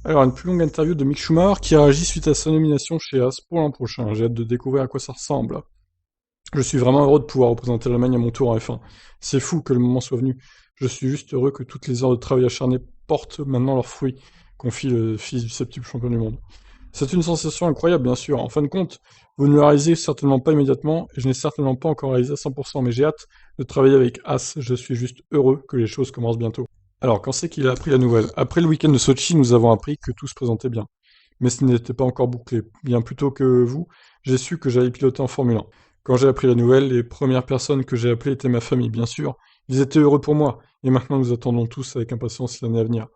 Alors, une plus longue interview de Mick Schumacher qui réagit suite à sa nomination chez As pour l'an prochain. J'ai hâte de découvrir à quoi ça ressemble. Je suis vraiment heureux de pouvoir représenter l'Allemagne à mon tour en F1. C'est fou que le moment soit venu. Je suis juste heureux que toutes les heures de travail acharné portent maintenant leurs fruits, confie le fils du septuple champion du monde. C'est une sensation incroyable, bien sûr. En fin de compte, vous ne le réalisez certainement pas immédiatement, et je n'ai certainement pas encore réalisé à 100%, mais j'ai hâte de travailler avec As. Je suis juste heureux que les choses commencent bientôt. Alors, quand c'est qu'il a appris la nouvelle? Après le week-end de Sochi, nous avons appris que tout se présentait bien. Mais ce n'était pas encore bouclé. Bien plus tôt que vous, j'ai su que j'allais piloter en Formule 1. Quand j'ai appris la nouvelle, les premières personnes que j'ai appelées étaient ma famille, bien sûr. Ils étaient heureux pour moi, et maintenant nous attendons tous avec impatience l'année à venir.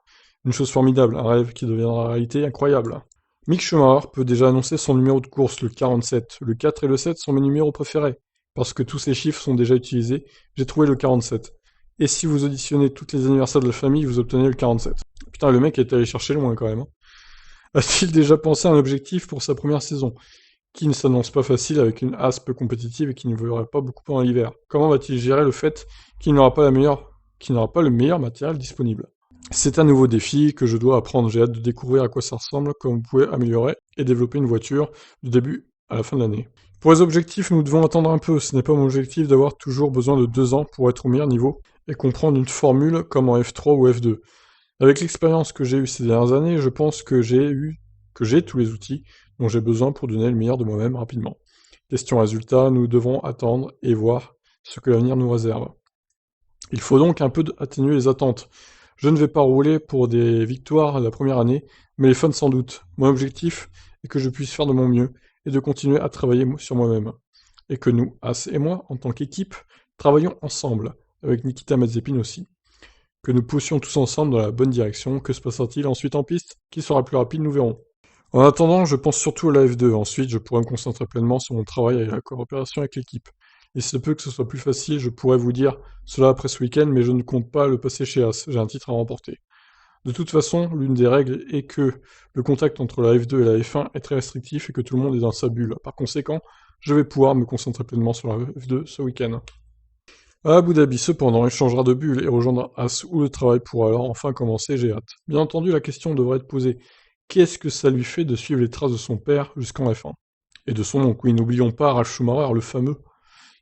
Une chose formidable, un rêve qui deviendra réalité incroyable. Mick Schumacher peut déjà annoncer son numéro de course, le 47. Le 4 et le 7 sont mes numéros préférés. Parce que tous ces chiffres sont déjà utilisés, j'ai trouvé le 47. Et si vous auditionnez tous les anniversaires de la famille, vous obtenez le 47. Putain, le mec est allé chercher loin quand même. Hein. A-t-il déjà pensé à un objectif pour sa première saison, qui ne s'annonce pas facile avec une As peu compétitive et qui ne verra pas beaucoup pendant l'hiver? Comment va-t-il gérer le fait qu'il n'aura pas le meilleur matériel disponible? C'est un nouveau défi que je dois apprendre. J'ai hâte de découvrir à quoi ça ressemble, comment vous pouvez améliorer et développer une voiture du début à la fin de l'année. Pour les objectifs, nous devons attendre un peu. Ce n'est pas mon objectif d'avoir toujours besoin de 2 ans pour être au meilleur niveau et comprendre une formule comme en F3 ou F2. Avec l'expérience que j'ai eue ces dernières années, je pense que j'ai tous les outils dont j'ai besoin pour donner le meilleur de moi-même rapidement. Question résultat, nous devons attendre et voir ce que l'avenir nous réserve. Il faut donc un peu atténuer les attentes. Je ne vais pas rouler pour des victoires la première année, mais les fun sans doute. Mon objectif est que je puisse faire de mon mieux et de continuer à travailler sur moi-même. Et que nous, As et moi, en tant qu'équipe, travaillons ensemble, avec Nikita Mazepin aussi. Que nous poussions tous ensemble dans la bonne direction. Que se passera-t-il ensuite en piste? Qui sera plus rapide? Nous verrons. En attendant, je pense surtout à la F2. Ensuite, je pourrai me concentrer pleinement sur mon travail et la coopération avec l'équipe. Il se peut que ce soit plus facile, je pourrais vous dire cela après ce week-end, mais je ne compte pas le passer chez As. J'ai un titre à remporter. De toute façon, l'une des règles est que le contact entre la F2 et la F1 est très restrictif et que tout le monde est dans sa bulle. Par conséquent, je vais pouvoir me concentrer pleinement sur la F2 ce week-end. À Abu Dhabi, cependant, il changera de bulle et rejoindra As où le travail pourra alors enfin commencer, j'ai hâte. Bien entendu, la question devrait être posée. Qu'est-ce que ça lui fait de suivre les traces de son père jusqu'en F1? Et de son oncle, oui, n'oublions pas Ralf Schumacher, le fameux,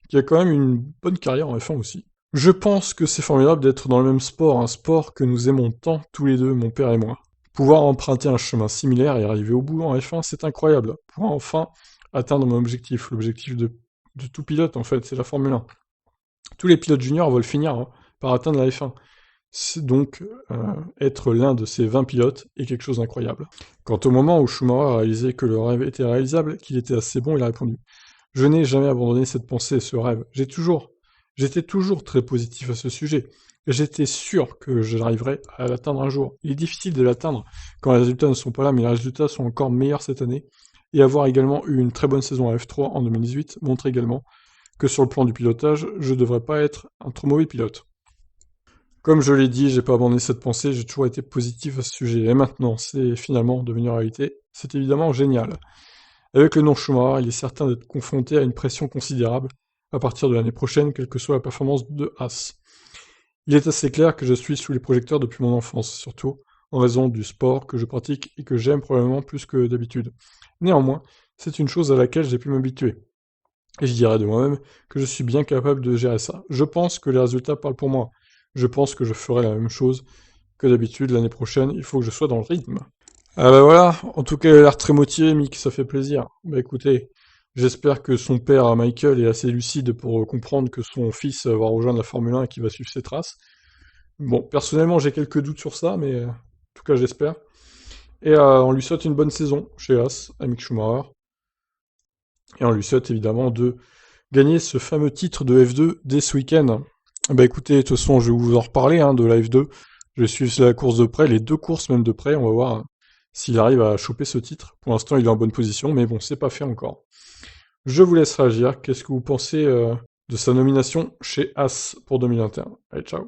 qui a quand même une bonne carrière en F1 aussi. Je pense que c'est formidable d'être dans le même sport, un sport que nous aimons tant tous les deux, mon père et moi. Pouvoir emprunter un chemin similaire et arriver au bout en F1, c'est incroyable. Pouvoir enfin atteindre mon objectif, l'objectif de tout pilote en fait, c'est la Formule 1. Tous les pilotes juniors veulent finir par atteindre la F1. C'est donc être l'un de ces 20 pilotes est quelque chose d'incroyable. Quant au moment où Schumacher a réalisé que le rêve était réalisable, qu'il était assez bon, il a répondu: je n'ai jamais abandonné cette pensée, ce rêve. J'étais toujours très positif à ce sujet. J'étais sûr que j'arriverais à l'atteindre un jour. Il est difficile de l'atteindre quand les résultats ne sont pas là, mais les résultats sont encore meilleurs cette année. Et avoir également eu une très bonne saison à F3 en 2018 montre également que sur le plan du pilotage, je devrais pas être un trop mauvais pilote. Comme je l'ai dit, j'ai pas abandonné cette pensée, j'ai toujours été positif à ce sujet. Et maintenant, c'est finalement devenu réalité. C'est évidemment génial. Avec le nom Schumacher, il est certain d'être confronté à une pression considérable à partir de l'année prochaine, quelle que soit la performance de Haas. Il est assez clair que je suis sous les projecteurs depuis mon enfance, surtout en raison du sport que je pratique et que j'aime probablement plus que d'habitude. Néanmoins, c'est une chose à laquelle j'ai pu m'habituer. Et je dirais de moi-même que je suis bien capable de gérer ça. Je pense que les résultats parlent pour moi. Je pense que je ferai la même chose que d'habitude l'année prochaine. Il faut que je sois dans le rythme. Ah bah voilà, en tout cas, il a l'air très motivé, Mick, ça fait plaisir. Bah écoutez, j'espère que son père, Michael, est assez lucide pour comprendre que son fils va rejoindre la Formule 1 et qu'il va suivre ses traces. Bon, personnellement, j'ai quelques doutes sur ça, mais en tout cas, j'espère. Et on lui souhaite une bonne saison chez Haas, à Mick Schumacher. Et on lui souhaite évidemment de gagner ce fameux titre de F2 dès ce week-end. Bah écoutez, de toute façon, je vais vous en reparler de la F2. Je vais suivre la course de près, les 2 courses même de près. On va voir s'il arrive à choper ce titre. Pour l'instant, il est en bonne position, mais bon, c'est pas fait encore. Je vous laisse réagir. Qu'est-ce que vous pensez de sa nomination chez As pour 2021? Allez, ciao.